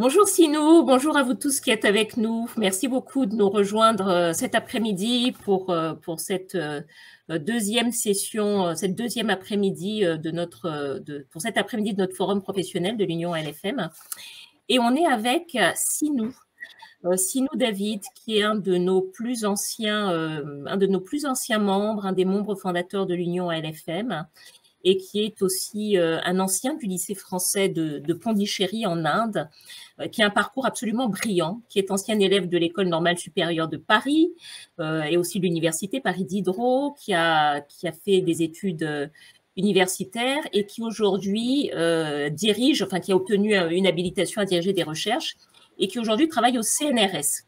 Bonjour Sinou, bonjour à vous tous qui êtes avec nous. Merci beaucoup de nous rejoindre cet après-midi pour cette deuxième session, cette deuxième après-midi pour cet après-midi de notre forum professionnel de l'Union LFM. Et on est avec Sinou. Sinou David, qui est un de nos plus anciens membres, un des membres fondateurs de l'Union LFM, et qui est aussi un ancien du lycée français de Pondichéry en Inde, qui a un parcours absolument brillant, qui est ancien élève de l'École normale supérieure de Paris et aussi de l'Université Paris Diderot, qui a fait des études universitaires et qui aujourd'hui qui a obtenu une habilitation à diriger des recherches et qui aujourd'hui travaille au CNRS.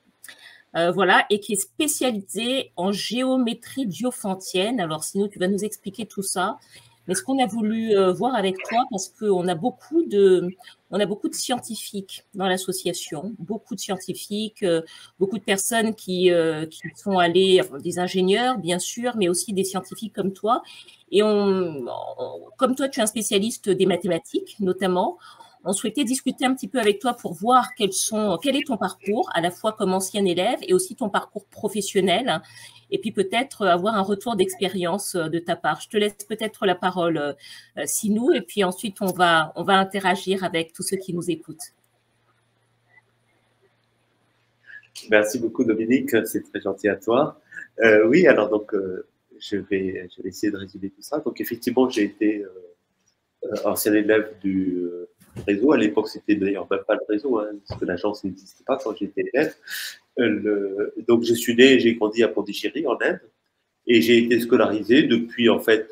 Voilà, et qui est spécialisé en géométrie diophantienne. Alors, sinon, tu vas nous expliquer tout ça. Mais ce qu'on a voulu voir avec toi, parce qu'on a beaucoup de scientifiques dans l'association, beaucoup de scientifiques, beaucoup de personnes qui sont allées, enfin, des ingénieurs, bien sûr, mais aussi des scientifiques comme toi. Et comme toi, tu es un spécialiste des mathématiques, notamment. On souhaitait discuter un petit peu avec toi pour voir quel est ton parcours, à la fois comme ancien élève et aussi ton parcours professionnel, et puis peut-être avoir un retour d'expérience de ta part. Je te laisse peut-être la parole, Sinou, et puis ensuite on va interagir avec tous ceux qui nous écoutent. Merci beaucoup Dominique, c'est très gentil à toi. Oui, alors donc je vais essayer de résumer tout ça. Donc effectivement, j'ai été ancien élève du réseau. À l'époque, c'était d'ailleurs même pas le réseau, hein, parce que l'agence n'existait pas quand j'étais élève. Donc je suis né, j'ai grandi à Pondichéry en Inde, et j'ai été scolarisé depuis en fait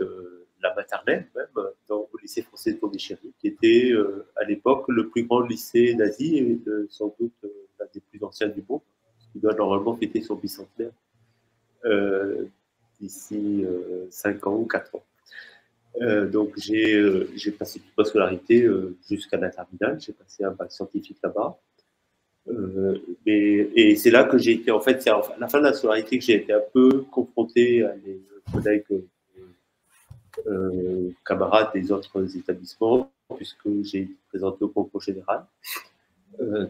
la maternelle même au lycée français de Pondichéry, qui était à l'époque le plus grand lycée d'Asie et sans doute l'un des plus anciens du monde, qui doit normalement fêter son bicentenaire d'ici 5 ans ou 4 ans. Donc j'ai passé toute ma scolarité jusqu'à la terminale, j'ai passé un bac scientifique là-bas. Et c'est là que j'ai été, en fait, c'est à la fin de la scolarité que j'ai été un peu confronté à des collègues camarades des autres établissements, puisque j'ai été présenté au concours général.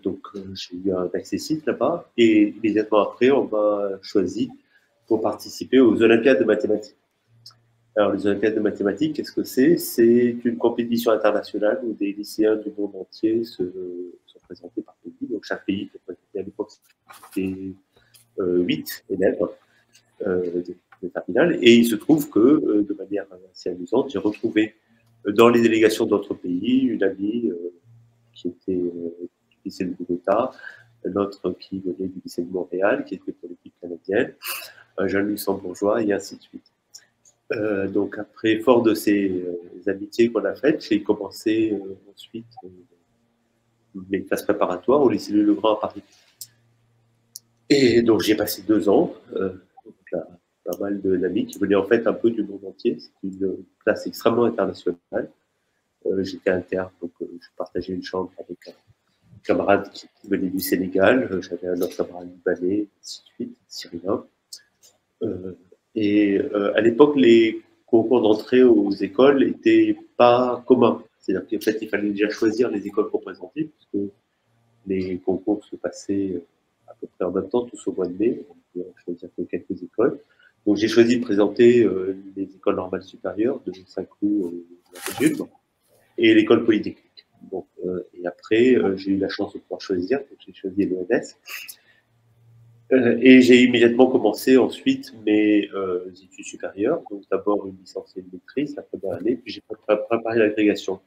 Donc j'ai eu un accessite là-bas, et immédiatement après, on m'a choisi pour participer aux Olympiades de mathématiques. Alors, les Olympiades de mathématiques, qu'est-ce que c'est? C'est une compétition internationale où des lycéens du monde entier sont présentés par pays. Donc, chaque pays est présenté à l'époque, c'était 8 élèves de terminale. Et il se trouve que, de manière assez amusante, j'ai retrouvé dans les délégations d'autres pays une amie qui était du lycée de Bogota, l'autre qui venait du lycée de Montréal, qui était pour l'équipe canadienne, un jeune luxembourgeois, et ainsi de suite. Donc après, fort de ces amitiés qu'on a faites, j'ai commencé ensuite mes classes préparatoires au lycée Louis-le-Grand à Paris. Et donc j'ai passé 2 ans, donc pas mal d'amis qui venaient en fait un peu du monde entier. C'est une classe extrêmement internationale. J'étais interne, donc je partageais une chambre avec un camarade qui venait du Sénégal, j'avais un autre camarade libanais, ainsi de suite, syrien. À l'époque, les concours d'entrée aux écoles n'étaient pas communs. C'est-à-dire qu'en fait, il fallait déjà choisir les écoles pour présenter, puisque les concours se passaient à peu près en même temps, tous au mois de mai. On pouvait choisir que quelques écoles. Donc, j'ai choisi de présenter les écoles normales supérieures de Saint-Cloud et l'école polytechnique. Donc, et après, j'ai eu la chance de pouvoir choisir. Donc, j'ai choisi l'ENS. Et j'ai immédiatement commencé ensuite mes études supérieures, donc d'abord une licence et une maîtrise la première année, puis j'ai préparé l'agrégation.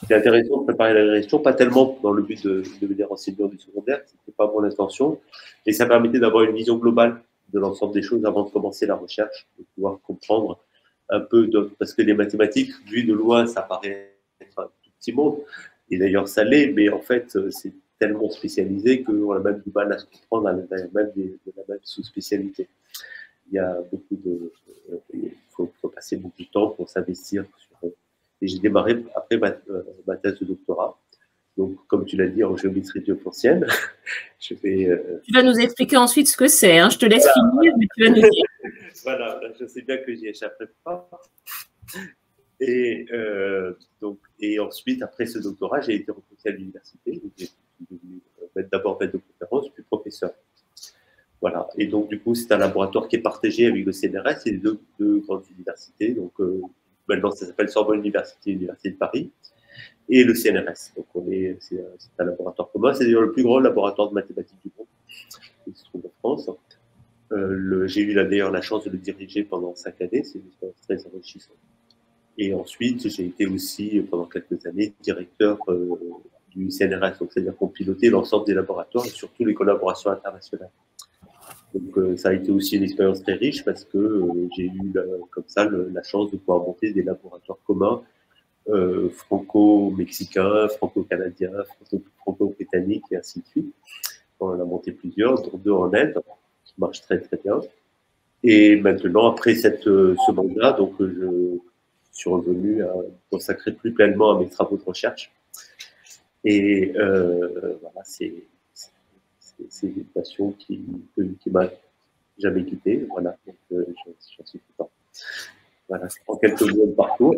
C'était intéressant de préparer l'agrégation, pas tellement dans le but de devenir enseignant du secondaire, c'était pas mon intention, mais ça permettait d'avoir une vision globale de l'ensemble des choses avant de commencer la recherche, de pouvoir comprendre un peu, parce que les mathématiques, vues de loin, ça paraît être un tout petit monde, et d'ailleurs ça l'est, mais en fait, c'est tellement spécialisé qu'on a même du mal à se comprendre à l'intérieur même de la même sous-spécialité. Il y a beaucoup de... Il faut passer beaucoup de temps pour s'investir sur... Et j'ai démarré après ma thèse de doctorat. Donc, comme tu l'as dit, en géométrie diophantienne. Je vais, Tu vas nous expliquer ensuite ce que c'est, hein. Je te laisse finir, mais tu vas nous dire. Voilà, je sais bien que j'y échapperai pas. Et ensuite, après ce doctorat, j'ai été recruté à l'université. J'ai devenu d'abord maître de conférence, puis professeur. Voilà. Et donc, du coup, c'est un laboratoire qui est partagé avec le CNRS et les deux grandes universités. Donc, maintenant, ça s'appelle Sorbonne Université, Université de Paris, et le CNRS. Donc, c'est un laboratoire commun. C'est d'ailleurs le plus grand laboratoire de mathématiques du monde qui se trouve en France. J'ai eu d'ailleurs la chance de le diriger pendant 5 années. C'est une expérience très enrichissante. Et ensuite, j'ai été aussi, pendant quelques années, directeur du CNRS. Donc, c'est-à-dire qu'on pilotait l'ensemble des laboratoires et surtout les collaborations internationales. Donc, ça a été aussi une expérience très riche parce que j'ai eu comme ça la chance de pouvoir monter des laboratoires communs franco-mexicains, franco-canadiens, franco-britanniques et ainsi de suite. On en a monté plusieurs, dont 2 en Inde, qui marchent très très bien. Et maintenant, après ce mandat, donc je suis revenu à consacrer plus pleinement à mes travaux de recherche. Et voilà, c'est une passion qui m'a jamais quitté. Voilà, donc j'en suis content. Voilà, c'est en quelques mots de parcours.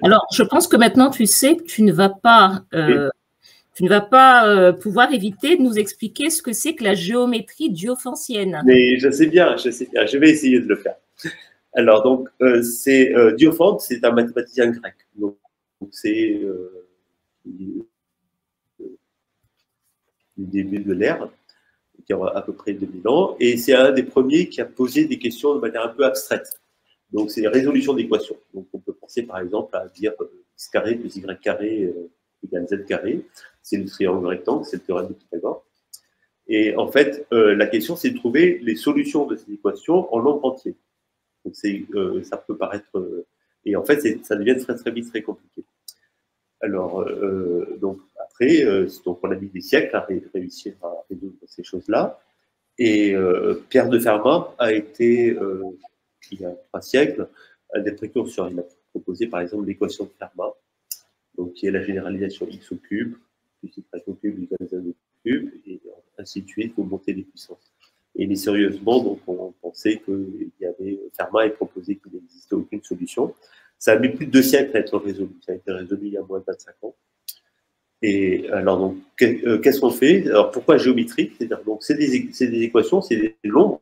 Alors, je pense que maintenant, tu sais que tu ne vas pas, pouvoir éviter de nous expliquer ce que c'est que la géométrie diophantienne. Mais je sais bien, je vais essayer de le faire. Alors, donc, Diophante, c'est un mathématicien grec. Donc c'est du début de l'ère, qui a à peu près 2000 ans, et c'est un des premiers qui a posé des questions de manière un peu abstraite. Donc, c'est résolution d'équations. Donc, on peut penser, par exemple, à dire x carré plus y carré égale z carré. C'est le triangle rectangle, c'est le théorème de Pythagore. Et en fait, la question, c'est de trouver les solutions de ces équations en nombre entier. Donc, ça peut paraître... et en fait, ça devient très, très vite très compliqué. Alors, donc, après, donc on a mis des siècles à réussir à résoudre ces choses-là. Et Pierre de Fermat a été, il y a 3 siècles, un des précurseurs. Il a proposé, par exemple, l'équation de Fermat, donc, qui est la généralisation x au cube, plus y au cube égale z au cube, et ainsi de suite, pour monter les puissances. Et mais sérieusement, donc, on pensait qu'il y avait, Fermat a proposé qu'il n'existait aucune solution. Ça a mis plus de 2 siècles à être résolu. Ça a été résolu il y a moins de 25 ans. Et alors, donc, qu'est-ce qu'on fait? Alors, pourquoi géométrique? C'est-à-dire, donc, c'est des équations, c'est des nombres.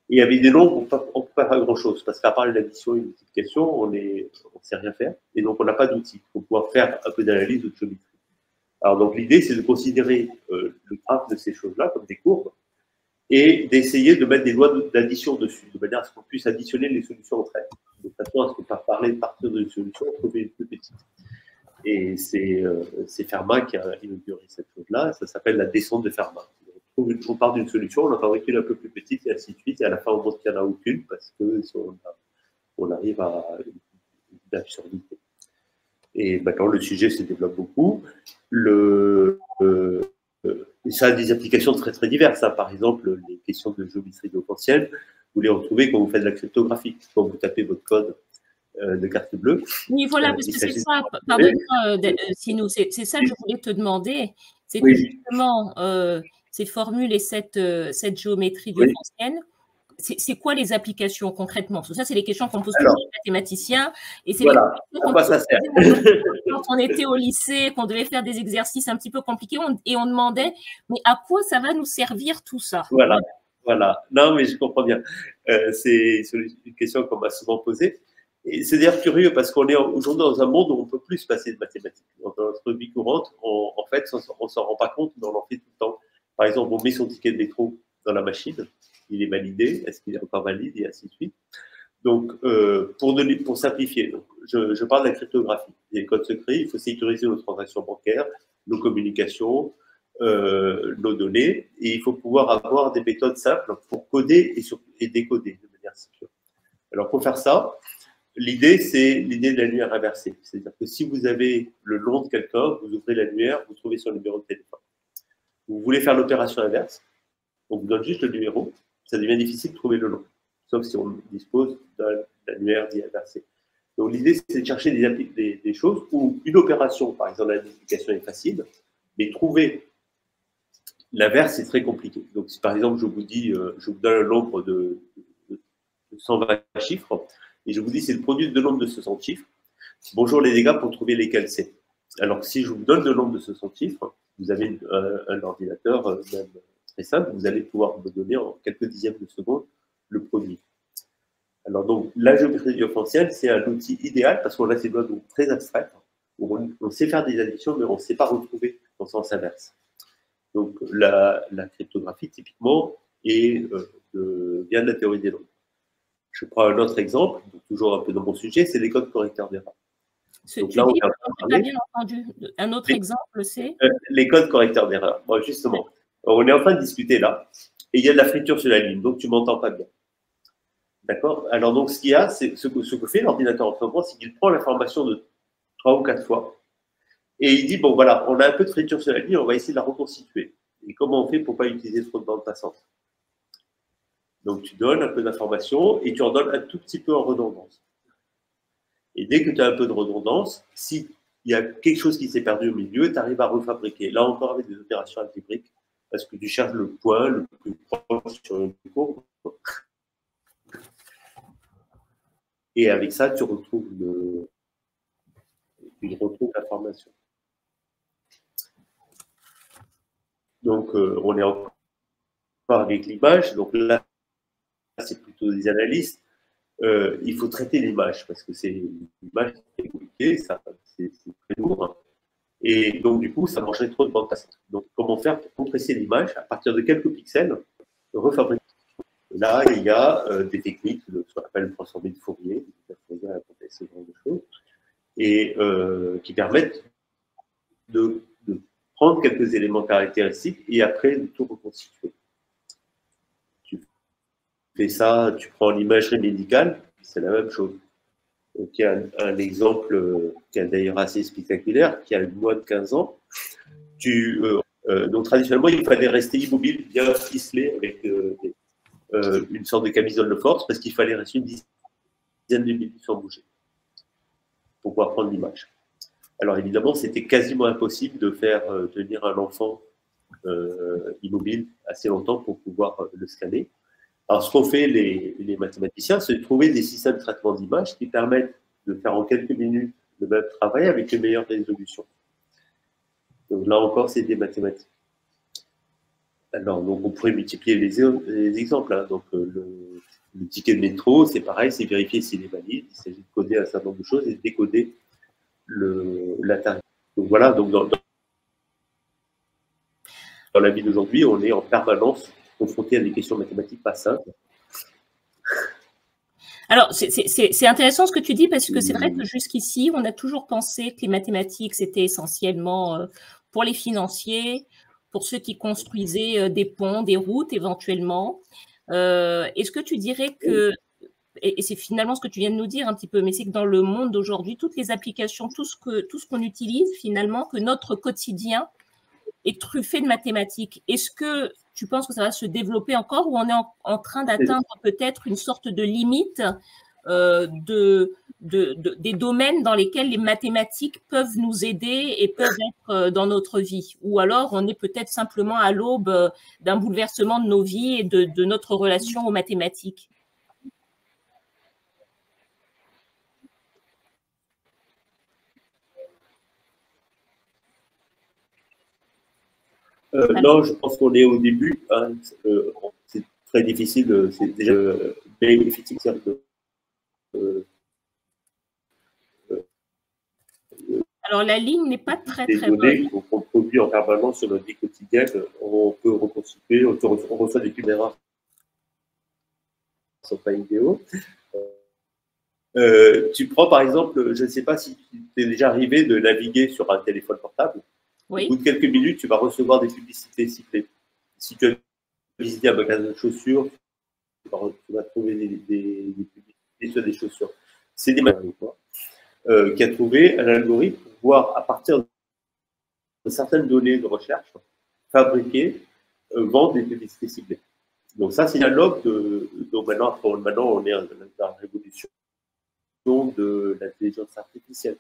Et avec des nombres, on ne peut pas faire grand-chose, parce qu'à part l'addition et une multiplication, on ne sait rien faire. Et donc, on n'a pas d'outils pour pouvoir faire un peu d'analyse ou de géométrie. Alors, donc, l'idée, c'est de considérer le graphe de ces choses-là comme des courbes et d'essayer de mettre des lois d'addition dessus, de manière à ce qu'on puisse additionner les solutions entre elles, de façon à ce qu'on puisse parler de partir d'une solution et trouver une plus petite. Et c'est Fermat qui a inauguré cette chose-là, ça s'appelle la descente de Fermat. On part d'une solution, on en fabrique une un peu plus petite, et ainsi de suite, et à la fin, on montre qu'il n'y en a aucune, parce que on arrive à une absurdité. Et maintenant, le sujet se développe beaucoup. Ça a des applications très, très diverses. Hein. Par exemple, les questions de géométrie diophantienne, vous les retrouvez quand vous faites de la cryptographie, quand vous tapez votre code de carte bleue. Oui, voilà, parce que c'est ça, pardonne-moi, Sinou, c'est ça que je voulais te demander, c'est que justement, ces formules et cette géométrie diophantienne, c'est quoi les applications concrètement? Parce que ça, c'est les questions qu'on pose toujours aux mathématiciens. Et c'est voilà, à quoi ça sert? Quand on était au lycée, qu'on devait faire des exercices un petit peu compliqués, et on demandait, mais à quoi ça va nous servir tout ça? Voilà, voilà. Non, mais je comprends bien. C'est une question qu'on m'a souvent posée. Et c'est d'ailleurs curieux parce qu'on est aujourd'hui dans un monde où on ne peut plus se passer de mathématiques. Dans notre vie courante, en fait, on ne s'en rend pas compte, mais on en fait tout le temps. Par exemple, on met son ticket de métro dans la machine, il est validé, est-ce qu'il est encore valide, et ainsi de suite. Donc, pour simplifier, donc, je parle de la cryptographie. Les codes secrets, il faut sécuriser nos transactions bancaires, nos communications, nos données, et il faut pouvoir avoir des méthodes simples pour coder et décoder de manière sécure. Alors, pour faire ça, l'idée, c'est l'idée de l'annuaire inversé. C'est-à-dire que si vous avez le nom de quelqu'un, vous ouvrez l'annuaire, vous trouvez son numéro de téléphone. Vous voulez faire l'opération inverse, on vous donne juste le numéro, ça devient difficile de trouver le nom, sauf si on dispose d'un annuaire dit inversé. Donc l'idée, c'est de chercher des choses où une opération, par exemple la multiplication est facile, mais trouver l'inverse, c'est très compliqué. Donc si par exemple, je vous donne un nombre de 120 chiffres, et je vous dis c'est le produit de nombre de ce 100 chiffres, bonjour les dégâts pour trouver lesquels c'est. Alors si je vous donne le nombre de ce 100 chiffres, vous avez un ordinateur, même très simple, vous allez pouvoir me donner en quelques dixièmes de seconde le produit. Alors donc, la géométrie différentielle, c'est un outil idéal parce qu'on a ces données très abstraites, où on sait faire des additions, mais on ne sait pas retrouver dans le sens inverse. Donc la cryptographie, typiquement, vient de la théorie des nombres. Je prends un autre exemple, donc toujours un peu dans mon sujet, c'est les codes correcteurs d'erreur. Donc là, on n'a pas bien entendu. Un autre exemple, c'est les codes correcteurs d'erreur. Bon, justement, on est en train de discuter là, et il y a de la friture sur la ligne, donc tu m'entends pas bien. D'accord? Alors donc, ce qu'il y a, c'est ce que fait l'ordinateur en ce moment, c'est qu'il prend l'information de 3 ou 4 fois, et il dit, bon voilà, on a un peu de friture sur la ligne, on va essayer de la reconstituer. Et comment on fait pour ne pas utiliser trop de bande passante? Donc tu donnes un peu d'informations et tu en donnes un tout petit peu en redondance. Et dès que tu as un peu de redondance, s'il y a quelque chose qui s'est perdu au milieu, tu arrives à refabriquer. Là encore avec des opérations algébriques, parce que tu cherches le point le plus proche sur une courbe. Et avec ça, tu retrouves l'information. Donc, on est encore avec l'image. Donc là, c'est plutôt des analystes. Il faut traiter l'image parce que c'est une image qui est compliquée, c'est très lourd. Hein. Et donc, du coup, ça mangerait trop de bande passante. Donc, comment faire pour compresser l'image à partir de quelques pixels, refabriquer? Là, il y a des techniques, ce qu'on appelle le transformé de Fourier, ce genre de choses, et qui permettent de prendre quelques éléments caractéristiques et après de tout reconstituer. Tu fais ça, tu prends l'imagerie médicale, c'est la même chose. Donc, il y a un exemple qui est d'ailleurs assez spectaculaire, qui a moins de 15 ans. Donc, traditionnellement, il fallait rester immobile, bien ficelé, avec une sorte de camisole de force, parce qu'il fallait rester une dizaine de minutes sans bouger pour pouvoir prendre l'image. Alors, évidemment, c'était quasiment impossible de faire tenir un enfant immobile assez longtemps pour pouvoir le scanner. Alors, ce qu'ont fait les mathématiciens, c'est de trouver des systèmes de traitement d'image qui permettent de faire en quelques minutes le même travail avec une meilleure résolution. Donc là encore, c'est des mathématiques. Alors, donc on pourrait multiplier les exemples. Hein. Donc, le ticket de métro, c'est pareil, c'est vérifier s'il est valide. Il s'agit de coder un certain nombre de choses et de décoder la tarif. Donc voilà, donc dans la vie d'aujourd'hui, on est en permanence confronté à des questions mathématiques pas simples. Alors, c'est intéressant ce que tu dis parce que c'est vrai que jusqu'ici, on a toujours pensé que les mathématiques, c'était essentiellement pour les financiers, pour ceux qui construisaient des ponts, des routes éventuellement. Est-ce que tu dirais que, et c'est finalement ce que tu viens de nous dire un petit peu, mais c'est que dans le monde d'aujourd'hui, toutes les applications, tout ce qu'on utilise finalement, que notre quotidien est truffé de mathématiques. Est-ce que tu penses que ça va se développer encore ou on est en train d'atteindre peut-être une sorte de limite des domaines dans lesquels les mathématiques peuvent nous aider et peuvent être dans notre vie? Ou alors on est peut-être simplement à l'aube d'un bouleversement de nos vies et de notre relation aux mathématiques? Non, je pense qu'on est au début. Hein, c'est très difficile. C'est déjà bénéfique alors la ligne n'est pas très des données qu'on produit en permanence sur notre vie quotidienne. On peut reconstituer, on reçoit des caméras qui ne sont pas idéaux. Tu prends par exemple, je ne sais pas si tu t'es déjà arrivé de naviguer sur un téléphone portable. Oui. Au bout de quelques minutes, tu vas recevoir des publicités ciblées. Si tu as visité un magasin de chaussures, tu vas trouver des publicités sur des chaussures. C'est des magasins qui a trouvé un algorithme pour pouvoir, à partir de certaines données de recherche, fabriquer, vendre des publicités ciblées. Donc ça, c'est l'aube de... Donc maintenant, on est dans la révolution de l'intelligence artificielle.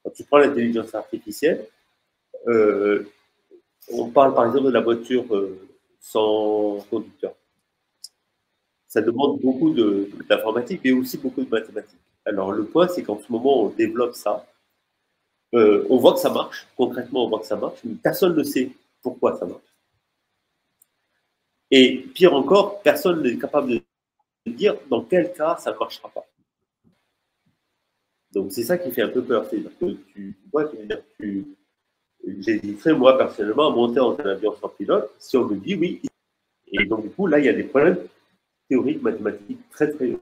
Quand tu prends l'intelligence artificielle, on parle par exemple de la voiture sans conducteur. Ça demande beaucoup d'informatique, mais aussi beaucoup de mathématiques. Alors le point, c'est qu'en ce moment, on développe ça. on voit que ça marche, concrètement, on voit que ça marche, mais personne ne sait pourquoi ça marche. Et pire encore, personne n'est capable de dire dans quel cas ça ne marchera pas. Donc, c'est ça qui fait un peu peur. C'est-à-dire que j'hésiterais, moi, personnellement, à monter en un avion sans pilote si on me dit oui. Et donc, du coup, là, il y a des problèmes théoriques, mathématiques très, très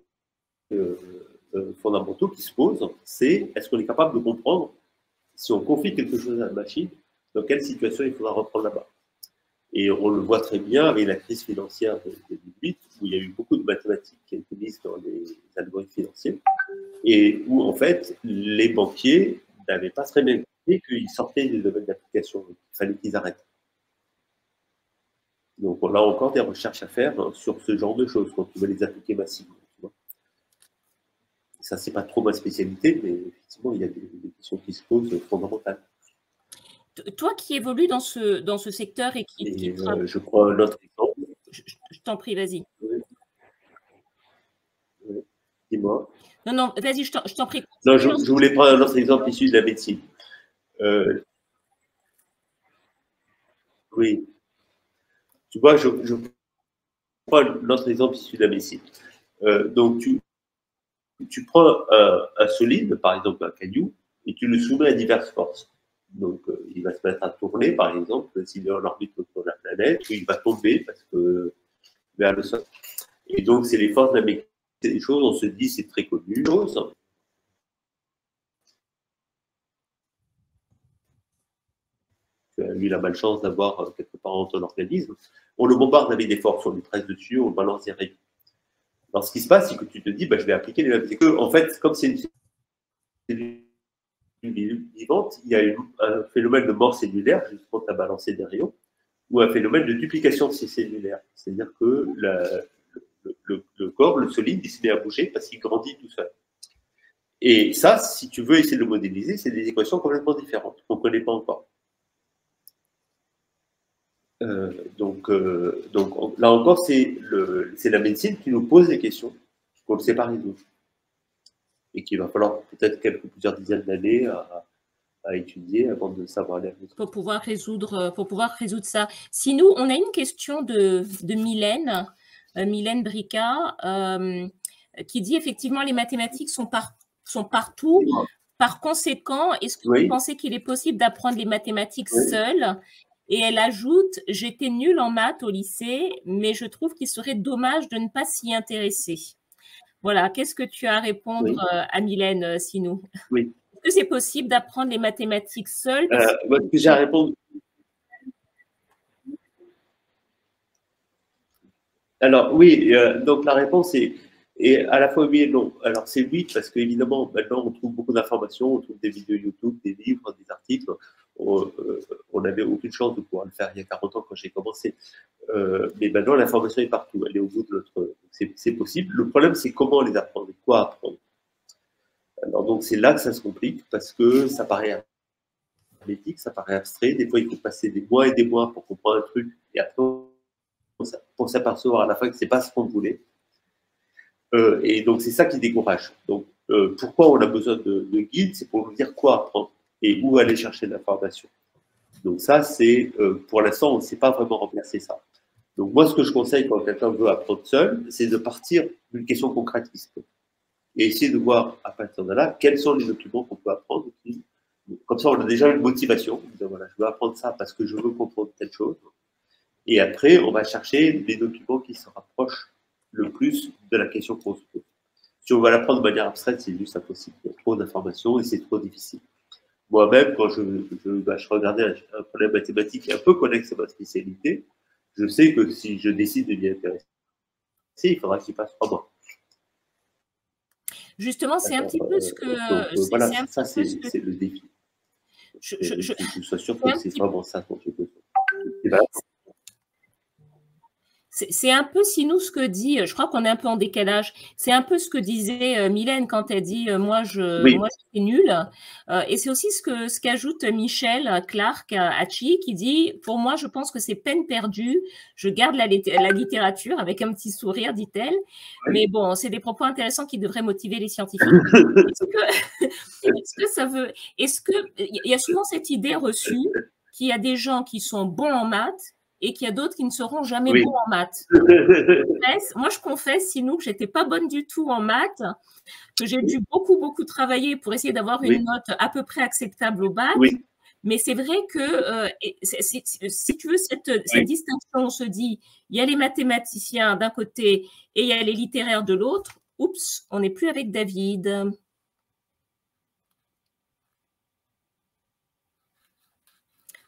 fondamentaux qui se posent. C'est est-ce qu'on est capable de comprendre si on confie quelque chose à la machine, dans quelle situation il faudra reprendre là-bas. Et on le voit très bien avec la crise financière de 2008, où il y a eu beaucoup de mathématiques qui ont été mises dans les algorithmes financiers, et où, en fait, les banquiers n'avaient pas très bien compris qu'ils sortaient des domaines d'application. Il fallait qu'ils arrêtent. Donc, on a encore des recherches à faire sur ce genre de choses, quand on veut les appliquer massivement. Ça, c'est pas trop ma spécialité, mais effectivement, il y a des questions qui se posent fondamentales. Toi qui évolues dans ce secteur et qui je prends un autre exemple. Je t'en prie, vas-y. Oui. Oui. Dis-moi. Non, vas-y, je t'en prie. Non, je voulais prendre un autre exemple issu de la médecine. Oui. Tu vois, je prends un autre exemple issu de la médecine. Donc, tu prends un solide, par exemple un caillou, et tu le soumets à diverses forces. Donc, il va se mettre à tourner, par exemple, s'il est en orbite autour de la planète, ou il va tomber parce que vers le sol. Et donc, c'est les forces de la mécanique des choses, on se dit, c'est très connu. Tu as eu la malchance d'avoir quelque part dans ton organisme. On le bombarde avec des forces, on lui presse dessus, on balance des rayons. Alors, ce qui se passe, c'est que tu te dis, je vais appliquer les mêmes. C'est que, en fait, comme c'est une cellule vivante, il y a un phénomène de mort cellulaire, justement, tu as balancé des rayons, ou un phénomène de duplication cellulaire. C'est-à-dire que le corps, le solide, il se met à bouger parce qu'il grandit tout seul. Et ça, si tu veux essayer de le modéliser, c'est des équations complètement différentes qu'on ne connaît pas encore. Donc là encore, c'est la médecine qui nous pose des questions qu'on ne sait pas résoudre. Et qu'il va falloir peut-être plusieurs dizaines d'années à étudier avant de savoir les résoudre. Pour pouvoir résoudre ça. Si nous, on a une question de Mylène Brica, qui dit effectivement les mathématiques sont partout. Par conséquent, est-ce que vous pensez qu'il est possible d'apprendre les mathématiques seul? Et elle ajoute, j'étais nulle en maths au lycée, mais je trouve qu'il serait dommage de ne pas s'y intéresser. Voilà, qu'est-ce que tu as à répondre à Mylène Sinou? Oui. Est-ce que c'est possible d'apprendre les mathématiques seul? Ce que j'ai à répondre. Alors oui, donc la réponse est à la fois oui et non. Alors c'est oui parce qu'évidemment maintenant on trouve beaucoup d'informations, on trouve des vidéos YouTube, des livres, des articles. On n'avait aucune chance de pouvoir le faire il y a 40 ans quand j'ai commencé. Mais maintenant l'information est partout, elle est au bout de notre. C'est possible. Le problème c'est comment les apprendre, quoi apprendre. Alors donc c'est là que ça se complique parce que ça paraît analytique, ça paraît abstrait. Des fois il faut passer des mois et des mois pour comprendre un truc et après pour s'apercevoir à la fin que c'est pas ce qu'on voulait. Et donc c'est ça qui décourage. Donc pourquoi on a besoin de guides, c'est pour nous dire quoi apprendre et où aller chercher l'information. Donc ça c'est pour l'instant on ne sait pas vraiment remplacer ça. Donc moi ce que je conseille quand quelqu'un veut apprendre seul, c'est de partir d'une question concrétiste et essayer de voir à partir de là quels sont les documents qu'on peut apprendre. Comme ça on a déjà une motivation. Voilà, je veux apprendre ça parce que je veux comprendre telle chose. Et après, on va chercher des documents qui se rapprochent le plus de la question qu'on se pose. Si on va l'apprendre de manière abstraite, c'est juste impossible. Il y a trop d'informations et c'est trop difficile. Moi-même, quand je regardais un problème mathématique un peu connexe à ma spécialité, je sais que si je décide de m'y intéresser, il faudra qu'il passe 3 mois. Justement, c'est un petit peu ce que... Donc, voilà, ça, c'est le défi. Je sois sûr que c'est vraiment ça dont j'ai besoin. C'est un peu, sinon, ce que dit, je crois qu'on est un peu en décalage, c'est un peu ce que disait Mylène quand elle dit moi, je suis nulle. Et c'est aussi ce qu'ajoute Michel Clark à Chi, qui dit pour moi, je pense que c'est peine perdue. Je garde la littérature avec un petit sourire, dit-elle. Oui. Mais bon, c'est des propos intéressants qui devraient motiver les scientifiques. Est-ce que ça veut. Il y a souvent cette idée reçue qu'il y a des gens qui sont bons en maths et qu'il y a d'autres qui ne seront jamais bons en maths. Moi, je confesse, sinon, que je n'étais pas bonne du tout en maths, que j'ai dû beaucoup travailler pour essayer d'avoir une note à peu près acceptable au bac. Mais c'est vrai que, si tu veux, cette distinction, on se dit, il y a les mathématiciens d'un côté et il y a les littéraires de l'autre. Oups, on n'est plus avec David.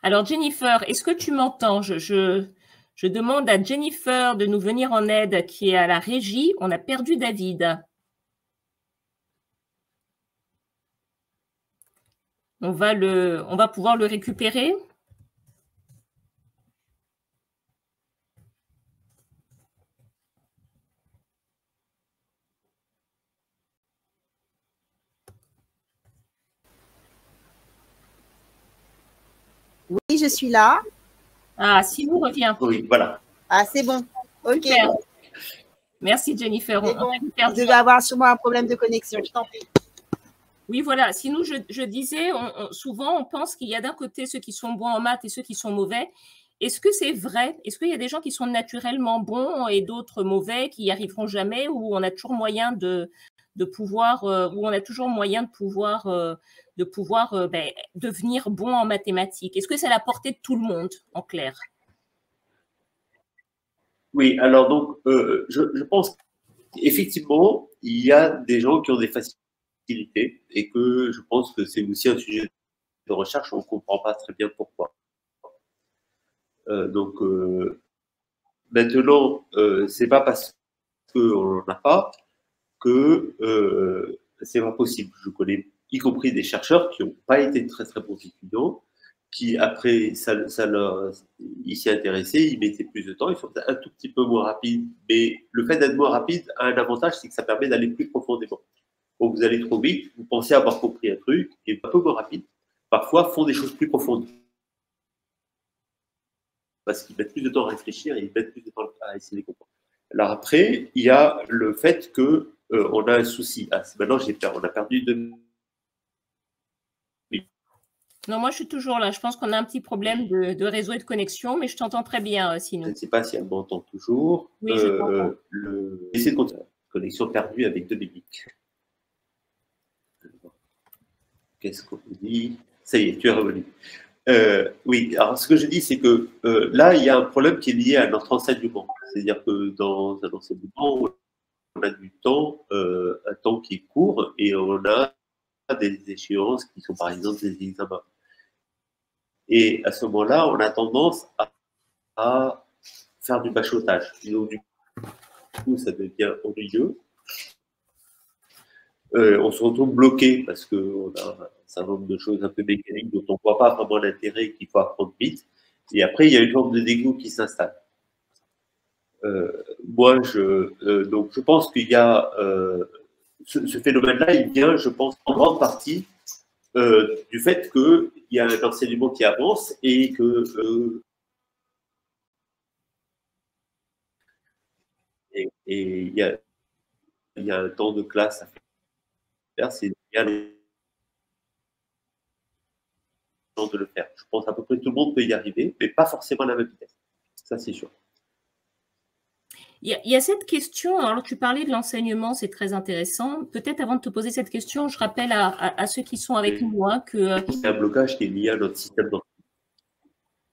Alors, Jennifer, est-ce que tu m'entends? Je demande à Jennifer de nous venir en aide, qui est à la régie. On a perdu David. On va pouvoir le récupérer. Oui, je suis là. Ah, si vous revient. Oui, voilà. Ah, c'est bon. OK. Super. Merci, Jennifer. Bon. Vous devez avoir sûrement un problème de connexion. Je t'en prie. Oui, voilà. Sinon, je disais, souvent, on pense qu'il y a d'un côté ceux qui sont bons en maths et ceux qui sont mauvais. Est-ce que c'est vrai? Est-ce qu'il y a des gens qui sont naturellement bons et d'autres mauvais qui n'y arriveront jamais, ou on a toujours moyen de pouvoir, où on a toujours moyen de pouvoir devenir bon en mathématiques? Est-ce que c'est à la portée de tout le monde, en clair? Oui, alors donc, je pense qu'effectivement, il y a des gens qui ont des facilités et que je pense que c'est aussi un sujet de recherche, on ne comprend pas très bien pourquoi. Maintenant, c'est pas parce qu'on n'en a pas que c'est pas possible. Je connais y compris des chercheurs qui n'ont pas été très bons étudiants, qui après ils s'y intéressaient, ils mettaient plus de temps, ils sont un tout petit peu moins rapides, mais le fait d'être moins rapide a un avantage, c'est que ça permet d'aller plus profondément. Quand vous allez trop vite, vous pensez avoir compris un truc, et un peu moins rapide, parfois font des choses plus profondes. Parce qu'ils mettent plus de temps à réfléchir et ils mettent plus de temps à essayer de comprendre. Alors après, il y a le fait que on a un souci. Ah, maintenant, on a perdu 2 minutes. Non, moi, je suis toujours là. Je pense qu'on a un petit problème de réseau et de connexion, mais je t'entends très bien, sinon. Je ne sais pas si elle m'entend toujours. Oui, je t'entends. Essayez de continuer. Connexion perdue avec 2 minutes. Qu'est-ce qu'on dit? Ça y est, tu es revenu. Oui, alors ce que je dis, c'est que là, il y a un problème qui est lié à notre enseignement. C'est-à-dire que dans un enseignement, on a du temps, un temps qui est court, et on a des échéances qui sont par exemple des examens. Et à ce moment-là, on a tendance à faire du bachotage. Donc, du coup, ça devient ennuyeux. On se retrouve bloqué parce qu'on a un certain nombre de choses un peu mécaniques dont on ne voit pas vraiment l'intérêt, qu'il faut apprendre vite. Et après, il y a une forme de dégoût qui s'installe. Moi, donc, je pense qu'il y a ce phénomène-là, il vient, je pense, en grande partie du fait qu'il y a un enseignement qui avance et que il y a un temps de classe à faire, c'est bien de le faire. Je pense à peu près tout le monde peut y arriver, mais pas forcément à la même vitesse. Ça, c'est sûr. Il y a cette question, alors tu parlais de l'enseignement, c'est très intéressant. Peut-être avant de te poser cette question, je rappelle à ceux qui sont avec nous que… C'est un blocage qui est lié à notre système d'enseignement.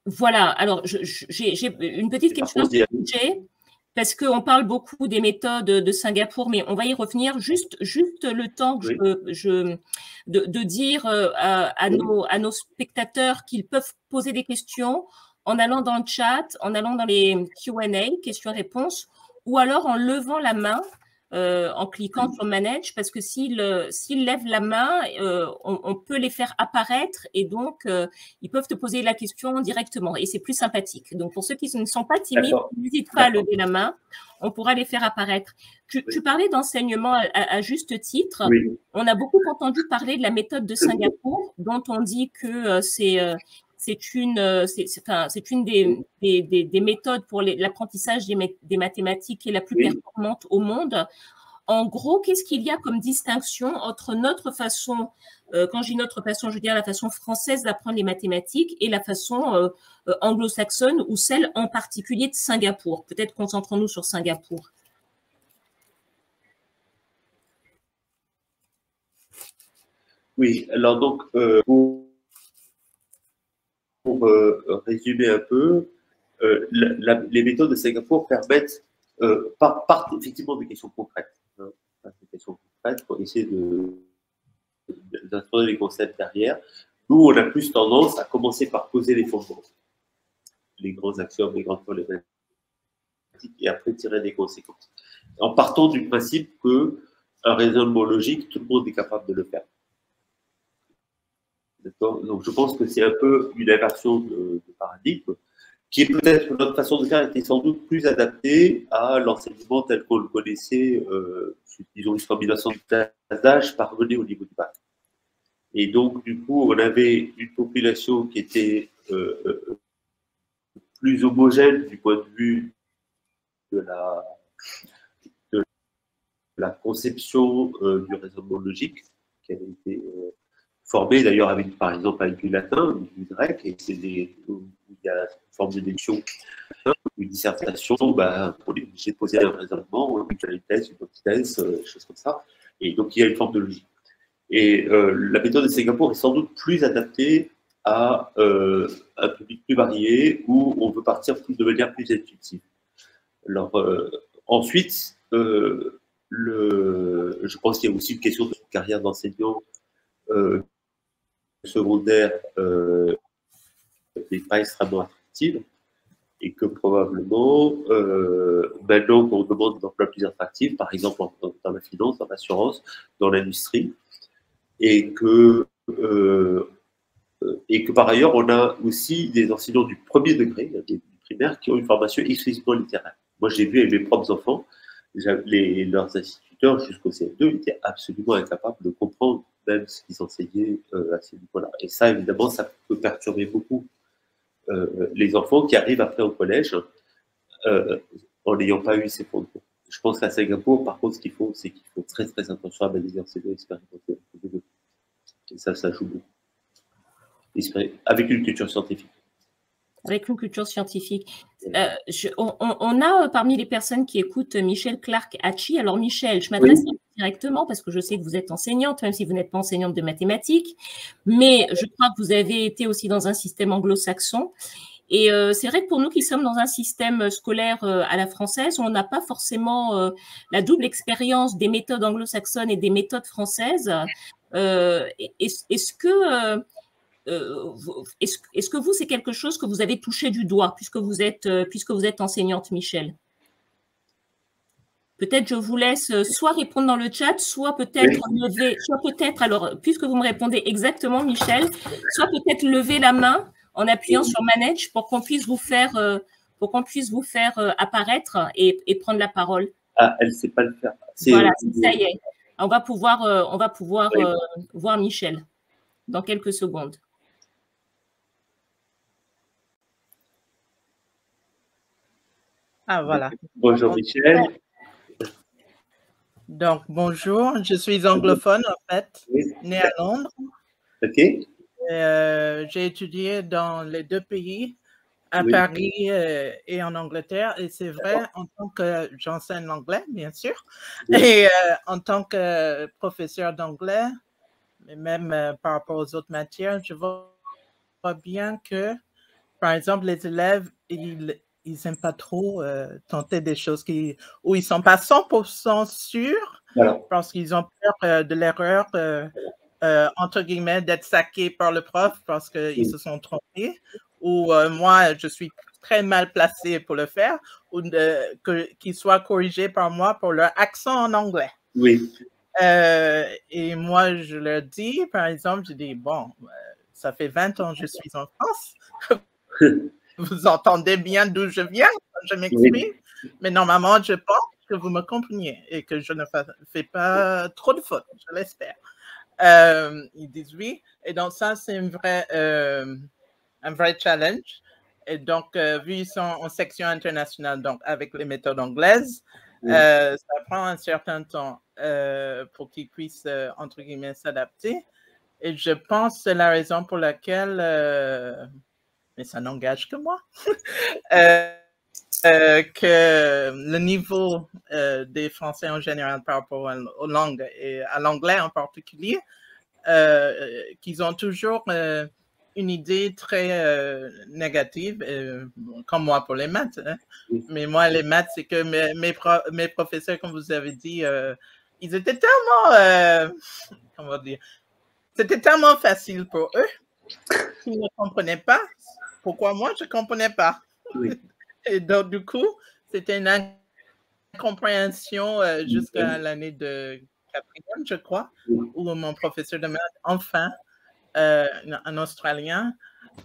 Voilà, alors j'ai une petite question sur le sujet, parce qu'on parle beaucoup des méthodes de Singapour, mais on va y revenir. Juste le temps que de dire à nos spectateurs qu'ils peuvent poser des questions en allant dans le chat, en allant dans les Q&A, questions-réponses, ou alors en levant la main en cliquant sur Manage, parce que s'ils lèvent la main, on peut les faire apparaître et donc ils peuvent te poser la question directement et c'est plus sympathique. Donc pour ceux qui ne sont pas timides, n'hésite pas à lever la main, on pourra les faire apparaître. Tu parlais d'enseignement à juste titre. Oui. On a beaucoup entendu parler de la méthode de Singapour, dont on dit que c'est une des méthodes pour l'apprentissage des mathématiques qui est la plus performante au monde. En gros, qu'est-ce qu'il y a comme distinction entre notre façon, quand je dis notre façon, je veux dire la façon française d'apprendre les mathématiques et la façon anglo-saxonne ou celle en particulier de Singapour? Peut-être concentrons-nous sur Singapour. Oui, alors donc, pour résumer un peu, les méthodes de Singapour permettent, partent effectivement des questions concrètes, des questions concrètes pour essayer d'introduire les concepts derrière. Nous, on a plus tendance à commencer par poser les fondements, les grands axiomes, les grandes problématiques, et après tirer des conséquences. En partant du principe qu'un raisonnement logique, tout le monde est capable de le faire. Donc, je pense que c'est un peu une inversion de paradigme, qui est peut-être notre façon de faire était sans doute plus adaptée à l'enseignement tel qu'on le connaissait, disons, jusqu'en 1913 d'âge, parvenait au niveau du bac. Et donc, du coup, on avait une population qui était plus homogène du point de vue de la conception du raisonnement logique, qui avait été formé d'ailleurs par exemple avec du latin, du grec, et c'est où il y a une forme de déduction, une dissertation, pour les obligés de poser un raisonnement, une thèse, une antithèse, des choses comme ça. Et donc il y a une forme de logique. Et la méthode de Singapour est sans doute plus adaptée à un public plus varié, où on veut partir de manière plus intuitive. Alors, ensuite, je pense qu'il y a aussi une question de carrière d'enseignant secondaire n'est pas extrêmement attractive et que probablement, maintenant qu'on demande des emplois plus attractifs, par exemple dans la finance, dans l'assurance, dans l'industrie, et que par ailleurs, on a aussi des enseignants du premier degré, du primaire, qui ont une formation exclusivement littéraire. Moi, j'ai vu avec mes propres enfants, leurs instituteurs jusqu'au CM2 étaient absolument incapables de comprendre même ce qu'ils enseignaient à ce niveau-là. Et ça, évidemment, ça peut perturber beaucoup les enfants qui arrivent après au collège en n'ayant pas eu ces fondements. Je pense qu'à Singapour, par contre, ce qu'il faut, c'est qu'il faut très, très attention à des enseignants expérimentés. Et ça joue beaucoup. Avec une culture scientifique. Avec une culture scientifique. On a parmi les personnes qui écoutent Michel Clark-Hachi. Alors Michel, je m'adresse directement parce que je sais que vous êtes enseignante, même si vous n'êtes pas enseignante de mathématiques, mais je crois que vous avez été aussi dans un système anglo-saxon. Et c'est vrai que pour nous qui sommes dans un système scolaire à la française, on n'a pas forcément la double expérience des méthodes anglo-saxonnes et des méthodes françaises. Est-ce que vous, c'est quelque chose que vous avez touché du doigt, puisque vous êtes enseignante, Michel? Peut-être je vous laisse soit répondre dans le chat, soit peut-être lever, alors, puisque vous me répondez exactement, Michel, soit peut-être lever la main en appuyant sur Manage pour qu'on puisse vous faire, apparaître et prendre la parole. Ah, elle ne sait pas le faire. Voilà, ça y est. On va pouvoir voir Michel dans quelques secondes. Ah, voilà. Bonjour Michel. Donc, bonjour, je suis anglophone en fait, née à Londres. Ok. J'ai étudié dans les deux pays, à Paris et en Angleterre. Et c'est vrai, en tant que j'enseigne l'anglais, bien sûr, et en tant que professeur d'anglais, mais même par rapport aux autres matières, je vois bien que, par exemple, les élèves, ils n'aiment pas trop tenter des choses où ils ne sont pas 100% sûrs parce qu'ils ont peur de l'erreur, entre guillemets, d'être saqués par le prof parce qu'ils se sont trompés. Ou moi, je suis très mal placés pour le faire ou qu'ils soient corrigés par moi pour leur accent en anglais. Oui. Et moi, je leur dis, par exemple, je dis, bon, ça fait 20 ans que je suis en France. Vous entendez bien d'où je viens quand je m'exprime, oui. Mais normalement, je pense que vous me compreniez et que je ne fais pas trop de fautes, je l'espère. Ils disent oui. Et donc, ça, c'est un vrai challenge. Et donc, vu qu'ils sont en section internationale, donc avec les méthodes anglaises, oui. Ça prend un certain temps pour qu'ils puissent, entre guillemets, s'adapter. Et je pense que c'est la raison pour laquelle, mais ça n'engage que moi, que le niveau des Français en général par rapport aux langues et à l'anglais en particulier, qu'ils ont toujours une idée très négative, comme moi pour les maths. Hein. Mais moi, les maths, c'est que mes professeurs, comme vous avez dit, ils étaient tellement, comment dire, c'était tellement facile pour eux qu'ils ne comprenaient pas. Pourquoi moi, je ne comprenais pas. Oui. Et donc, du coup, c'était une incompréhension jusqu'à l'année de 4e, je crois, où mon professeur de maths, enfin, un Australien,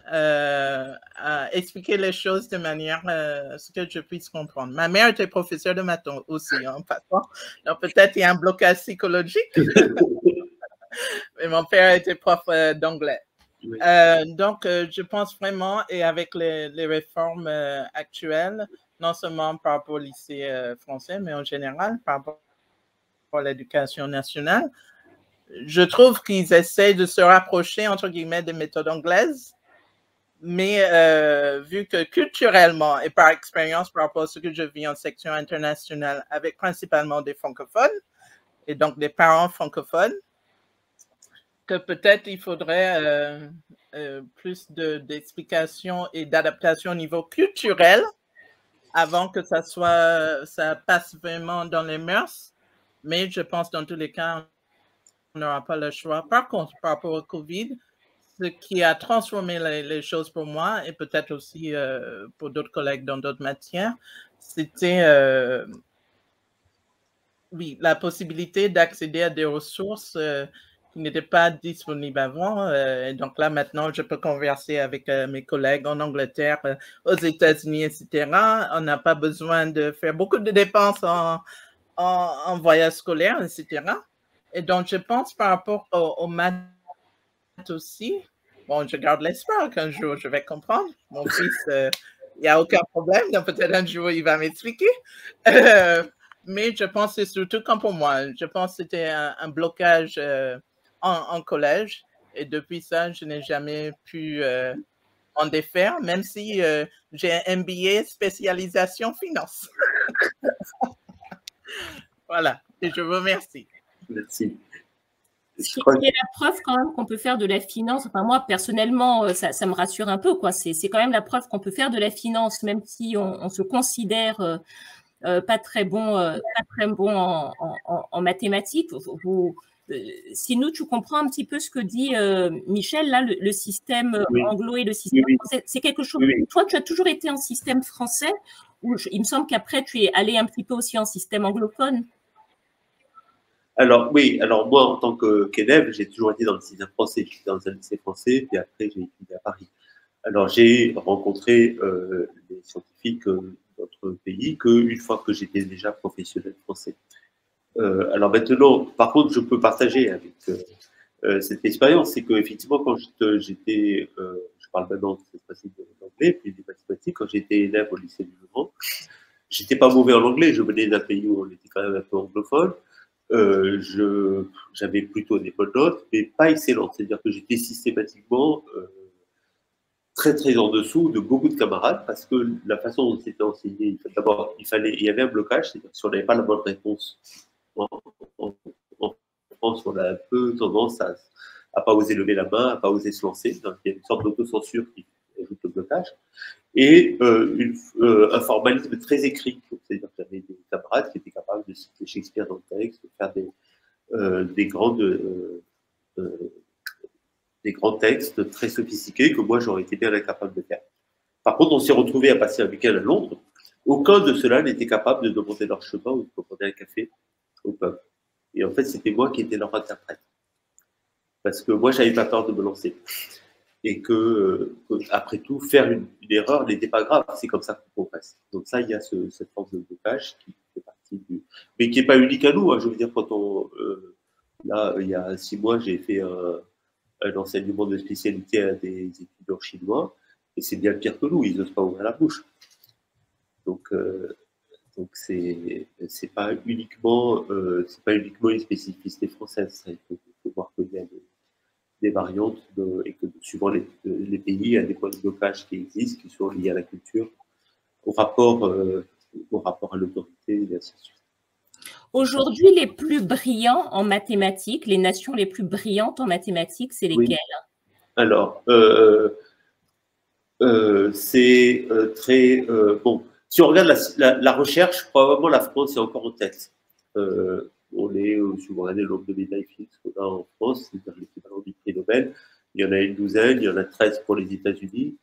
a expliqué les choses de manière à ce que je puisse comprendre. Ma mère était professeure de maths aussi, en passant. Donc, peut-être il y a un blocage psychologique. Mais mon père était prof d'anglais. Oui. Donc, je pense vraiment, et avec les réformes actuelles, non seulement par rapport au lycée français, mais en général, par rapport à l'éducation nationale, je trouve qu'ils essaient de se rapprocher, entre guillemets, des méthodes anglaises, mais vu que culturellement et par expérience, par rapport à ce que je vis en section internationale, avec principalement des francophones, et donc des parents francophones, que peut-être il faudrait plus d'explications et d'adaptation au niveau culturel avant que ça passe vraiment dans les mœurs. Mais je pense dans tous les cas, on n'aura pas le choix. Par contre, par rapport au COVID, ce qui a transformé les choses pour moi et peut-être aussi pour d'autres collègues dans d'autres matières, c'était oui, la possibilité d'accéder à des ressources qui n'étaient pas disponibles avant. Et donc là, maintenant, je peux converser avec mes collègues en Angleterre, aux États-Unis, etc. On n'a pas besoin de faire beaucoup de dépenses en voyage scolaire, etc. Et donc, je pense par rapport aux maths aussi, bon, je garde l'espoir qu'un jour, je vais comprendre. Mon fils, il n'y a aucun problème, donc peut-être un jour, il va m'expliquer. Mais je pense que c'est surtout comme pour moi. Je pense que c'était un blocage en collège. Et depuis ça, je n'ai jamais pu en défaire, même si j'ai un MBA spécialisation finance. Voilà. Et je vous remercie. Merci. C'est la preuve quand même qu'on peut faire de la finance. Enfin, moi, personnellement, ça me rassure un peu, quoi. C'est quand même la preuve qu'on peut faire de la finance, même si on se considère pas très bon en mathématiques. Sinon, tu comprends un petit peu ce que dit Michel, là, le système anglo et le système français. C'est quelque chose. Toi, tu as toujours été en système français, ou il me semble qu'après, tu es allé un petit peu aussi en système anglophone. Alors, oui, alors moi, en tant qu'élève, j'ai toujours été dans le système français. J'étais dans un lycée français, puis après, j'ai étudié à Paris. Alors, j'ai rencontré des scientifiques d'autres pays qu'une fois que j'étais déjà professionnel français. Alors maintenant, par contre, je peux partager avec cette expérience, c'est qu'effectivement, quand j'étais, je parle maintenant cette fois-ci d'anglais, puis des mathématiques, quand j'étais élève au lycée du Mans, j'étais pas mauvais en anglais, je venais d'un pays où on était quand même un peu anglophone. J'avais plutôt des bonnes notes, mais pas excellentes. C'est-à-dire que j'étais systématiquement très très en dessous de beaucoup de camarades parce que la façon dont c'était enseigné, d'abord, il y avait un blocage, c'est-à-dire que si on n'avait pas la bonne réponse, en France, on a un peu tendance à pas oser lever la main, à pas oser se lancer. Donc, il y a une sorte d'autocensure qui ajoute le blocage. Et un formalisme très écrit. C'est-à-dire que j'avais des camarades qui étaient capables de citer Shakespeare dans le texte, de faire des grands textes très sophistiqués que moi, j'aurais été bien incapable de faire. Par contre, on s'est retrouvés à passer un week-end à Londres. Aucun de ceux-là n'était capable de demander leur chemin ou de commander un café au pub. Et en fait, c'était moi qui étais leur interprète. Parce que moi, j'avais pas peur de me lancer. Et après tout, faire une erreur n'était pas grave. C'est comme ça qu'on progresse. Donc ça, il y a cette forme de blocage qui fait partie du... Mais qui n'est pas unique à nous. Hein. Je veux dire, quand là, il y a 6 mois, j'ai fait un enseignement de spécialité à des étudiants chinois. Et c'est bien pire que nous. Ils n'osent pas ouvrir la bouche. Donc c'est pas uniquement une spécificité française. Il faut voir qu'il y a des variantes et que suivant les pays, il y a des points de blocage qui existent, qui sont liés à la culture, au rapport à l'autorité, et ainsi de suite. Aujourd'hui, les plus brillants en mathématiques, les nations les plus brillantes en mathématiques, c'est lesquelles? Oui. Alors, c'est très... bon, si on regarde la recherche, probablement la France est encore en tête. On est, si vous regardez le nombre de médailles fixes qu'on a en France, c'est-à-dire l'équivalent du prix Nobel, il y en a une douzaine, il y en a 13 pour les États-Unis,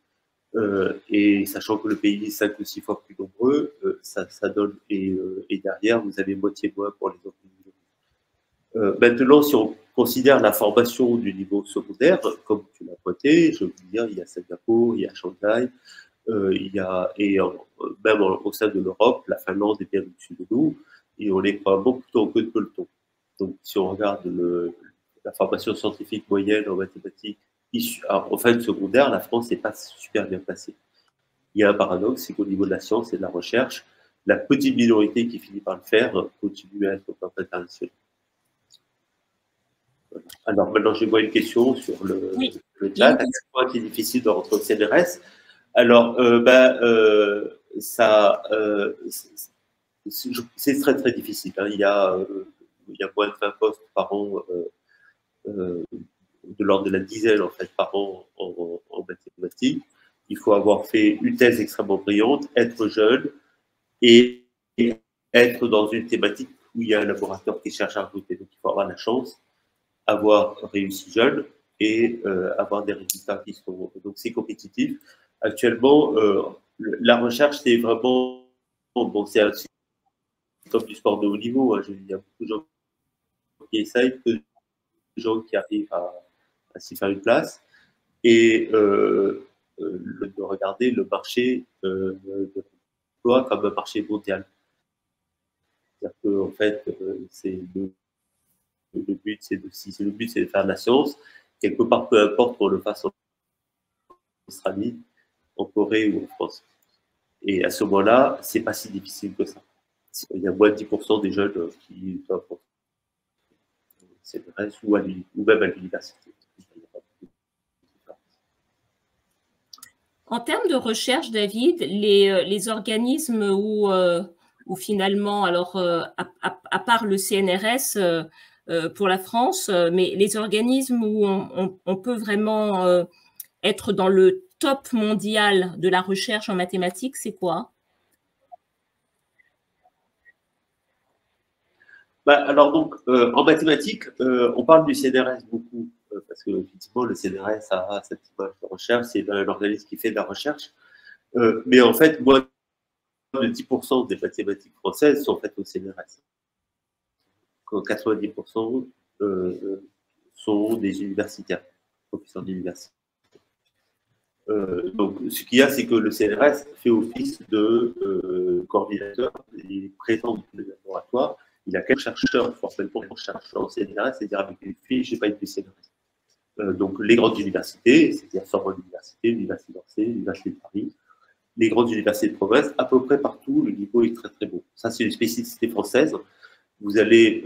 et sachant que le pays est 5 ou 6 fois plus nombreux, ça donne, et derrière, vous avez moitié moins pour les autres pays. Maintenant, si on considère la formation du niveau secondaire, comme tu l'as pointé, je veux dire, il y a Singapour, il y a Shanghai, même au sein de l'Europe, la Finlande est bien au-dessus de nous, et on est probablement plutôt en queue de peloton. Donc, si on regarde la formation scientifique moyenne en mathématiques, en fin de secondaire, la France n'est pas super bien placée. Il y a un paradoxe, c'est qu'au niveau de la science et de la recherche, la petite minorité qui finit par le faire continue à être au plan international. Voilà. Alors, maintenant, je vois une question sur le chat. À quel point c'est difficile de rentrer au CNRS? Alors, c'est très très difficile. Hein. Il y a moins de 20 postes par an, de l'ordre de la dizaine en fait par an en mathématiques. Il faut avoir fait une thèse extrêmement brillante, être jeune et être dans une thématique où il y a un laboratoire qui cherche à recruter. Donc il faut avoir la chance, avoir réussi jeune et avoir des résultats qui sont... Donc c'est compétitif. Actuellement, la recherche, c'est vraiment... Bon, c'est comme du sport de haut niveau. Hein. Il y a beaucoup de gens qui essayent, peu de gens qui arrivent à s'y faire une place. Et de regarder le marché de l'emploi comme un marché mondial. C'est-à-dire qu'en fait, le but, c'est de faire de la science. Quelque part, peu importe qu'on le fasse en Australie, en Corée ou en France. Et à ce moment-là, c'est pas si difficile que ça. Il y a moins de 10% des jeunes qui doivent CNRS ou même à l'université. En termes de recherche, David, les organismes où finalement, alors à part le CNRS pour la France, mais les organismes où on peut vraiment être dans le top mondial de la recherche en mathématiques, c'est quoi? Alors donc, en mathématiques, on parle du CNRS beaucoup, parce que effectivement, le CNRS a cette image de recherche, c'est un organisme qui fait de la recherche. Mais en fait, moins de 10% des mathématiques françaises sont faites au CNRS. 90% sont des universitaires, professeurs d'université. Donc, ce qu'il y a, c'est que le CNRS fait office de coordinateur, il est présent dans les laboratoires. Il y a quelques chercheurs formellement chercheurs en CNRS, c'est-à-dire avec une fiche, j'ai pas été CNRS. Donc, les grandes universités, c'est-à-dire Sorbonne Université, l'Université d'Orsay, l'Université de Paris, les grandes universités de province, à peu près partout, le niveau est très très bon. Ça, c'est une spécificité française. Vous allez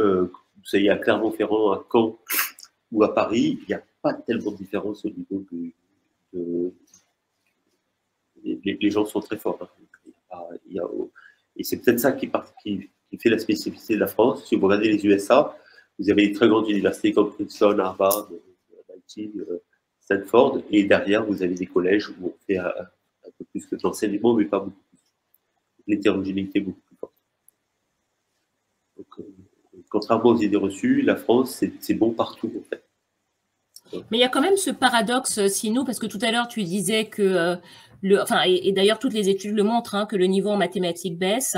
à Clermont-Ferrand, à Caen ou à Paris, il n'y a pas tellement de différence au niveau les gens sont très forts. Hein. Et c'est peut-être ça qui fait la spécificité de la France. Si vous regardez les USA, vous avez des très grandes universités comme Princeton, Harvard, MIT, Stanford, et derrière, vous avez des collèges où on fait un peu plus que de l'enseignement, mais pas beaucoup plus. L'hétérogénéité est beaucoup plus forte. Donc, contrairement aux idées reçues, la France, c'est bon partout, en fait. Mais il y a quand même ce paradoxe, Sinou, parce que tout à l'heure, tu disais que et d'ailleurs, toutes les études le montrent, hein, que le niveau en mathématiques baisse.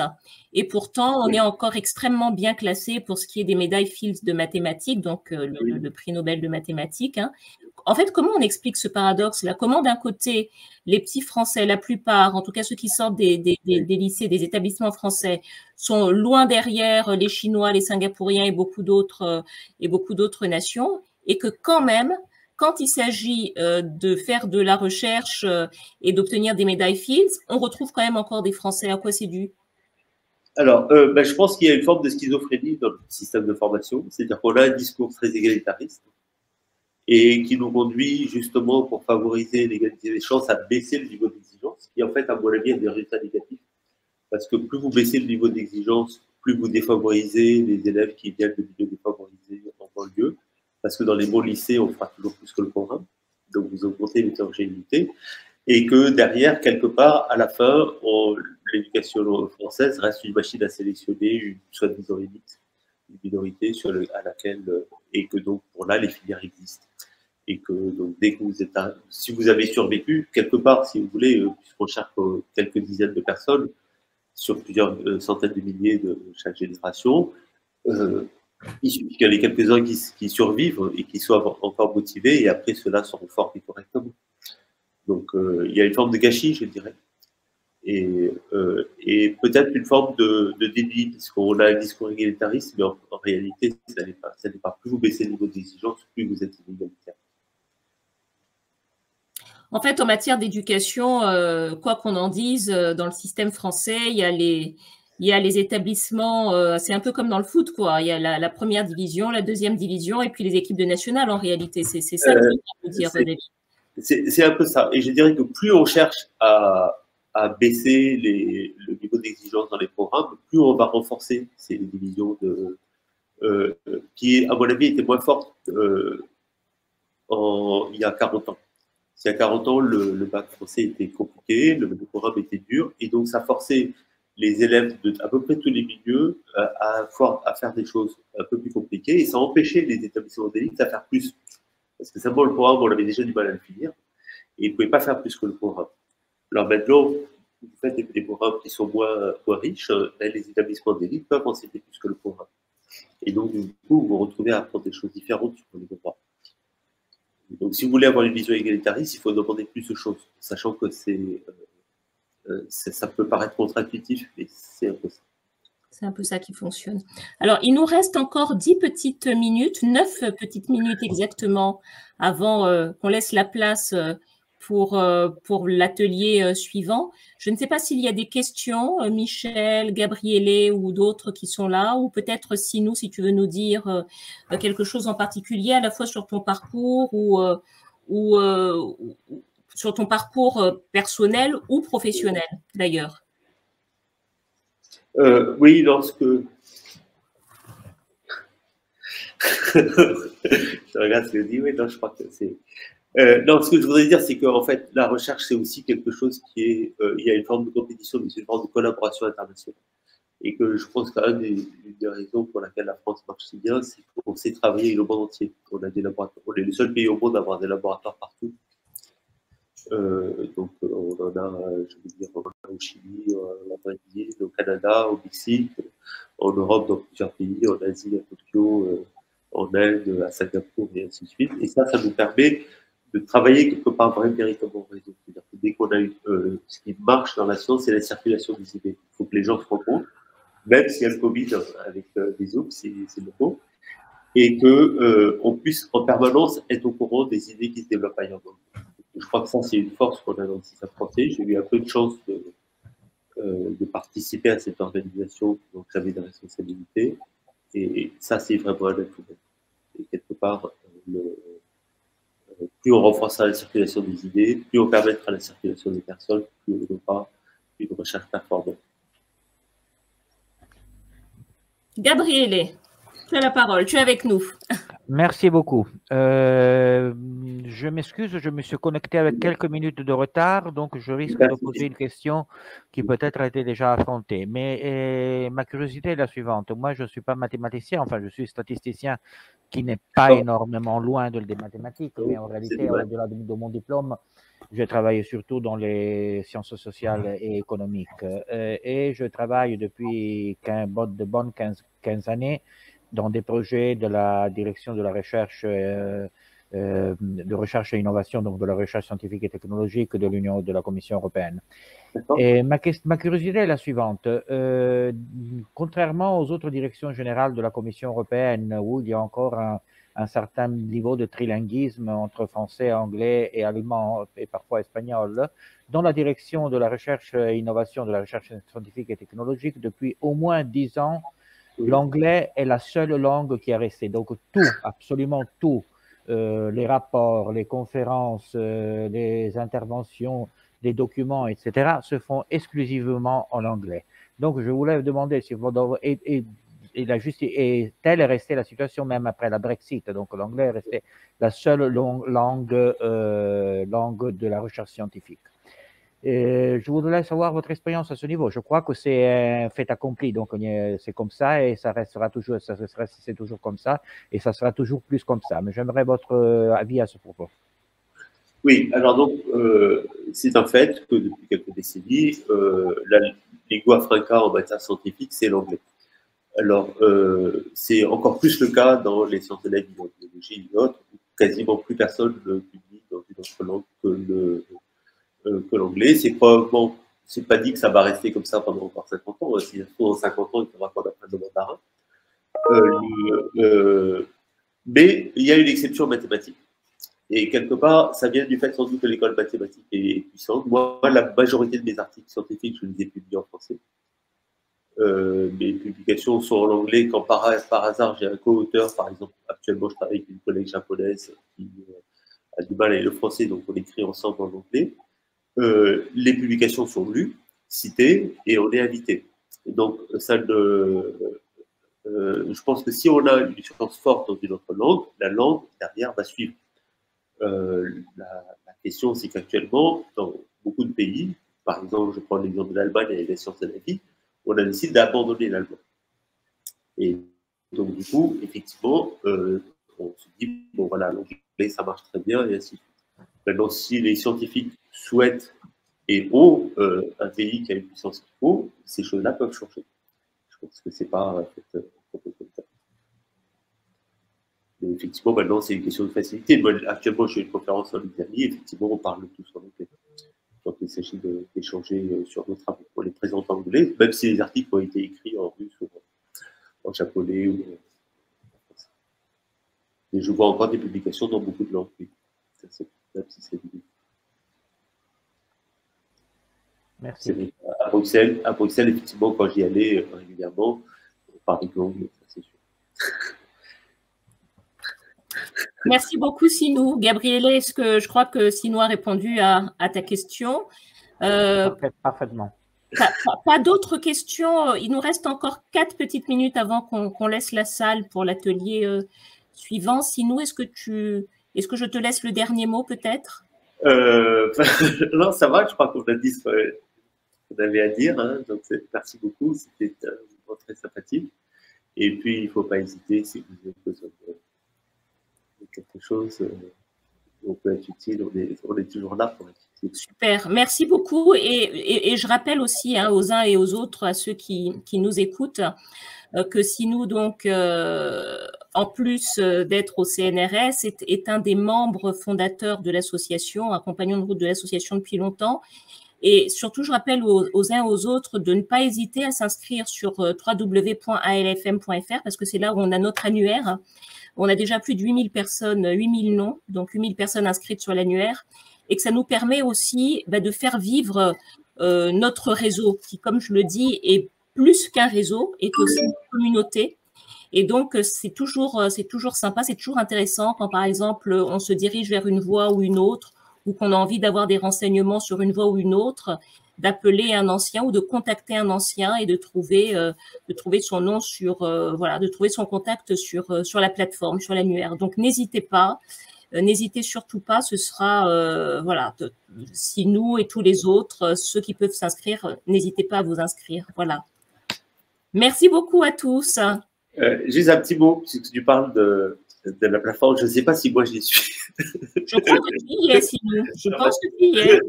Et pourtant, on est encore extrêmement bien classé pour ce qui est des médailles Fields de mathématiques, donc le prix Nobel de mathématiques. Hein. En fait, comment on explique ce paradoxe-là? Comment, d'un côté, les petits Français, la plupart, en tout cas ceux qui sortent des lycées, des établissements français, sont loin derrière les Chinois, les Singapouriens et beaucoup d'autres nations, et que quand même, quand il s'agit de faire de la recherche et d'obtenir des médailles Fields, on retrouve quand même encore des Français. À quoi c'est dû? Alors, je pense qu'il y a une forme de schizophrénie dans le système de formation, c'est-à-dire qu'on a un discours très égalitariste et qui nous conduit justement pour favoriser l'égalité des chances à baisser le niveau d'exigence, qui en fait, à mon avis, a des résultats négatifs. Parce que plus vous baissez le niveau d'exigence, plus vous défavorisez les élèves qui viennent de milieux défavorisés en banlieue, parce que dans les bons lycées, on fera toujours plus que le programme, donc vous augmentez l'hétérogénéité, et que derrière, quelque part, à la fin, l'éducation française reste une machine à sélectionner une soi-disant élite, une minorité à laquelle, et que donc pour là, les filières existent. Et que donc, dès que vous êtes, si vous avez survécu, quelque part, si vous voulez, puisqu'on cherche quelques dizaines de personnes, sur plusieurs centaines de milliers de chaque génération, il suffit qu'il y en ait quelques-uns qui survivent et qui soient encore motivés, et après ceux-là seront formés correctement. Donc il y a une forme de gâchis, je dirais, et peut-être une forme de déni, puisqu'on a un discours égalitariste, mais en réalité, ça n'est pas. Plus vous baissez le niveau d'exigence, plus vous êtes inégalitaire. En fait, en matière d'éducation, quoi qu'on en dise, dans le système français, il y a les établissements, c'est un peu comme dans le foot, quoi. Il y a la première division, la deuxième division, et puis les équipes de nationales, en réalité. C'est ça que je veux dire, Valérie. C'est un peu ça. Et je dirais que plus on cherche à baisser le niveau d'exigence dans les programmes, plus on va renforcer ces divisions qui, à mon avis, étaient moins fortes il y a 40 ans. Il y a 40 ans, le bac français était compliqué, le programme était dur, et donc ça forçait les élèves de à peu près tous les milieux à faire des choses un peu plus compliquées, et ça empêchait les établissements d'élite à faire plus. Parce que simplement, le programme, on avait déjà du mal à le finir, et ils ne pouvaient pas faire plus que le programme. Alors maintenant, vous faites des programmes qui sont moins riches, les établissements d'élite peuvent enseigner plus que le programme. Et donc, du coup, vous vous retrouvez à apprendre des choses différentes sur les droits. Donc, si vous voulez avoir une vision égalitariste, il faut demander plus de choses, sachant que ça peut paraître contre-intuitif, mais c'est un peu ça. C'est un peu ça qui fonctionne. Alors, il nous reste encore 10 petites minutes, 9 petites minutes exactement, avant qu'on laisse la place pour l'atelier suivant. Je ne sais pas s'il y a des questions, Michel, Gabriele ou d'autres qui sont là, ou peut-être si tu veux nous dire quelque chose en particulier, à la fois sur ton parcours ou sur ton parcours personnel ou professionnel, d'ailleurs. Oui, lorsque... je regarde ce que je dis, oui, non, je crois que c'est... non, ce que je voudrais dire, c'est qu'en fait, la recherche, c'est aussi quelque chose qui est... il y a une forme de compétition, mais c'est une forme de collaboration internationale. Et que je pense qu'une des raisons pour laquelle la France marche si bien, c'est qu'on sait travailler avec le monde entier. On a des laboratoires. On est le seul pays au monde à avoir des laboratoires partout. Donc, on en a, je veux dire, au Chili, en Brésil, au Canada, au Mexique, en Europe, dans plusieurs pays, en Asie, à Tokyo, en Inde, à Singapour, et ainsi de suite. Et ça nous permet de travailler quelque part véritablement en réseau. C'est-à-dire que dès qu'on a ce qui marche dans la science, c'est la circulation des idées. Il faut que les gens se rencontrent, même s'il y a le Covid avec des Zooms, c'est le faux, et qu'on puisse en permanence être au courant des idées qui se développent ailleurs dans le monde. Je crois que ça, c'est une force qu'on a dans le système français. J'ai eu un peu de chance de participer à cette organisation, donc j'avais des responsabilités. Et ça, c'est vraiment un atout. Et quelque part, plus on renforcera la circulation des idées, plus on permettra la circulation des personnes, plus on aura une recherche performante. Gabriele. Tu as la parole, tu es avec nous. Merci beaucoup. Je m'excuse, je me suis connecté avec quelques minutes de retard, donc je risque de poser une question qui peut-être a été déjà affrontée. Mais ma curiosité est la suivante. Moi, je ne suis pas mathématicien, enfin, je suis statisticien qui n'est pas énormément loin des mathématiques, mais en réalité, au-delà de mon diplôme, je travaille surtout dans les sciences sociales et économiques. Et je travaille depuis de bonnes 15 années dans des projets de la direction de la recherche, de recherche et innovation, donc de la recherche scientifique et technologique de l'Union, de la Commission européenne. Et ma curiosité est la suivante. Contrairement aux autres directions générales de la Commission européenne, où il y a encore un certain niveau de trilinguisme entre français, anglais et allemand et parfois espagnol, dans la direction de la recherche et innovation, de la recherche scientifique et technologique, depuis au moins 10 ans, l'anglais est la seule langue qui est restée. Donc tout, absolument tout, les rapports, les conférences, les interventions, les documents, etc., se font exclusivement en anglais. Donc je voulais demander si vous... Et telle est restée la situation même après la Brexit. Donc l'anglais est resté la seule langue de la recherche scientifique. Et je voudrais savoir votre expérience à ce niveau. Je crois que c'est un fait accompli, donc c'est comme ça et ça restera toujours, c'est toujours comme ça et ça sera toujours plus comme ça. Mais j'aimerais votre avis à ce propos. Oui, alors donc c'est un fait que depuis quelques décennies, la lingua franca en matière scientifique, c'est l'anglais. Alors c'est encore plus le cas dans les sciences de la vie, en biologie et autres, où quasiment plus personne ne publie dans une autre langue que l'anglais. C'est probablement, c'est pas dit que ça va rester comme ça pendant encore 50 ans. Si dans 50 ans, il faudra qu'on apprenne le mandarin. Mais il y a une exception mathématique. Et quelque part, ça vient du fait sans doute que l'école mathématique est puissante. Moi, la majorité de mes articles scientifiques, je les ai publiés en français. Mes publications sont en anglais quand par hasard j'ai un co-auteur. Par exemple, actuellement, je travaille avec une collègue japonaise qui a du mal avec le français, donc on écrit ensemble en anglais. Les publications sont lues, citées, et on est invité. Donc, ça je pense que si on a une chance forte dans une autre langue, la langue derrière va suivre. La question, c'est qu'actuellement, dans beaucoup de pays, par exemple, je prends l'exemple de l'Allemagne et les sciences de la vie, on a décidé d'abandonner l'allemand. Et donc, du coup, effectivement, on se dit, bon voilà, l'anglais, ça marche très bien, et ainsi de suite. Maintenant, si les scientifiques souhaitent et ont un pays qui a une puissance qu'il faut, ces choses-là peuvent changer. Je pense que c'est pas complètement ça. Mais effectivement, maintenant, c'est une question de facilité. Moi, actuellement, j'ai une conférence en Italie, effectivement, on parle tous en anglais. Quand il s'agit d'échanger sur nos travaux, on les présente en anglais, même si les articles ont été écrits en russe ou en japonais ou en français. Et je vois encore des publications dans beaucoup de langues, oui. Même si c'est difficile. Merci. À Bruxelles, effectivement, quand j'y allais régulièrement, on parlait anglais, c'est sûr. Merci beaucoup, Sinou. Gabriele, est-ce que je crois que Sinou a répondu à ta question? Parfaitement. Pas d'autres questions? Il nous reste encore 4 petites minutes avant qu'on laisse la salle pour l'atelier suivant. Sinou, est-ce que je te laisse le dernier mot peut-être? Non, ça va, je crois qu'on a dit ce qu'on avait à dire. Hein, donc, merci beaucoup, c'était très sympathique. Et puis, il ne faut pas hésiter si vous avez besoin de quelque chose, on peut être utile, on est toujours là pour être utile. Super, merci beaucoup. Et je rappelle aussi aux uns et aux autres, à ceux qui nous écoutent, que Sinou, donc, en plus d'être au CNRS, est un des membres fondateurs de l'association, un compagnon de route de l'association depuis longtemps. Et surtout, je rappelle aux uns et aux autres de ne pas hésiter à s'inscrire sur www.alfm.fr parce que c'est là où on a notre annuaire. On a déjà plus de 8000 personnes, 8000 noms, donc 8000 personnes inscrites sur l'annuaire, et que ça nous permet aussi de faire vivre notre réseau, qui, comme je le dis, est plus qu'un réseau, est aussi une communauté. Et donc, c'est toujours sympa, c'est toujours intéressant quand, par exemple, on se dirige vers une voie ou une autre, ou qu'on a envie d'avoir des renseignements sur une voie ou une autre, d'appeler un ancien ou de contacter un ancien et de trouver son nom sur, voilà, de trouver son contact sur la plateforme, sur l'annuaire. Donc, n'hésitez pas. N'hésitez surtout pas, ce sera, voilà, si nous et tous les autres, ceux qui peuvent s'inscrire, n'hésitez pas à vous inscrire. Voilà. Merci beaucoup à tous. Juste un petit mot, puisque tu parles de la plateforme, je ne sais pas si moi j'y suis. Je crois que tu y es, sinon. Je pense que tu y es.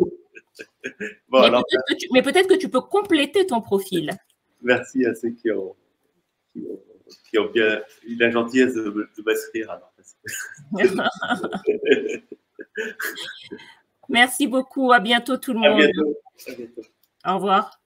Bon, mais peut-être que tu peux compléter ton profil. Merci à ceux qui ont bien eu la gentillesse de m'inscrire. Merci beaucoup. À bientôt tout le monde. À bientôt. Au revoir.